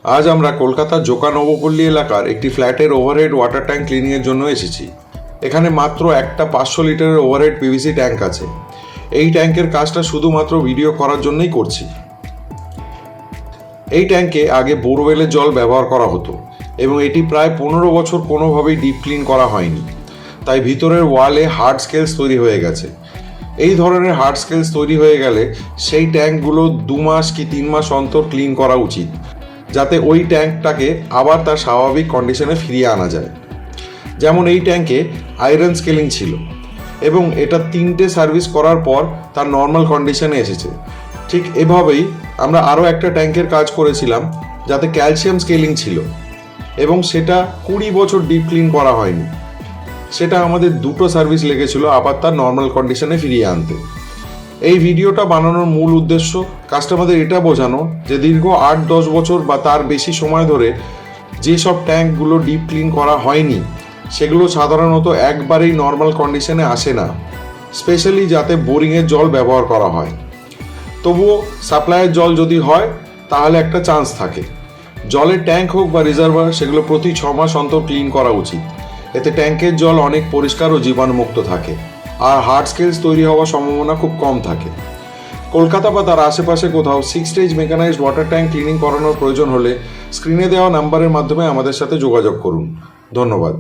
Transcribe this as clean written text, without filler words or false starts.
আজ আমরা কলকাতার জোকা নবপল্লী এলাকার একটি ফ্ল্যাটের ওভারহেড ওয়াটার ট্যাঙ্ক ক্লিনিংয়ের জন্য এসেছি। এখানে মাত্র একটা 500 লিটারের ওভারহেড পিভিসি ট্যাঙ্ক আছে। এই ট্যাঙ্কের কাজটা শুধুমাত্র ভিডিও করার জন্যই করছি। এই ট্যাঙ্কে আগে বোরওয়েলের জল ব্যবহার করা হতো এবং এটি প্রায় 15 বছর কোনোভাবেই ডিপ ক্লিন করা হয়নি, তাই ভিতরের ওয়ালে হার্ড স্কেলস তৈরি হয়ে গেছে। এই ধরনের হার্ড স্কেলস তৈরি হয়ে গেলে সেই ট্যাঙ্কগুলো 2 মাস কি 3 মাস অন্তর ক্লিন করা উচিত, যাতে ওই ট্যাঙ্কটাকে আবার তার স্বাভাবিক কন্ডিশনে ফিরিয়ে আনা যায়। যেমন এই ট্যাঙ্কে আয়রন স্কেলিং ছিল এবং এটা 3টে সার্ভিস করার পর তার নর্মাল কন্ডিশনে এসেছে। ঠিক এভাবেই আমরা আরও একটা ট্যাঙ্কের কাজ করেছিলাম যাতে ক্যালসিয়াম স্কেলিং ছিল এবং সেটা 20 বছর ডিপ ক্লিন করা হয়নি। সেটা আমাদের 2টো সার্ভিস লেগেছিল আবার তার নর্মাল কন্ডিশনে ফিরিয়ে আনতে। এই ভিডিওটা বানানোর মূল উদ্দেশ্য কাস্টমারদের এটা বোঝানো যে দীর্ঘ 8-10 বছর বা তার বেশি সময় ধরে যেসব ট্যাঙ্কগুলো ডিপ ক্লিন করা হয়নি সেগুলো সাধারণত একবারেই নর্মাল কন্ডিশনে আসে না, স্পেশালি যাতে বোরিংয়ের জল ব্যবহার করা হয়। তবুও সাপ্লাইয়ের জল যদি হয় তাহলে একটা চান্স থাকে। জলের ট্যাঙ্ক হোক বা রিজার্ভার, সেগুলো প্রতি 6 মাস অন্তর ক্লিন করা উচিত। এতে ট্যাঙ্কের জল অনেক পরিষ্কার ও জীবাণুমুক্ত থাকে আর হার্ড স্কেলস তৈরি হওয়ার সম্ভাবনা খুব কম থাকে। কলকাতা বা তার আশেপাশে কোথাও 6 stage mechanized water tank cleaning করানোর প্রয়োজন হলে স্ক্রিনে দেওয়া নাম্বারের মাধ্যমে আমাদের সাথে যোগাযোগ করুন। ধন্যবাদ।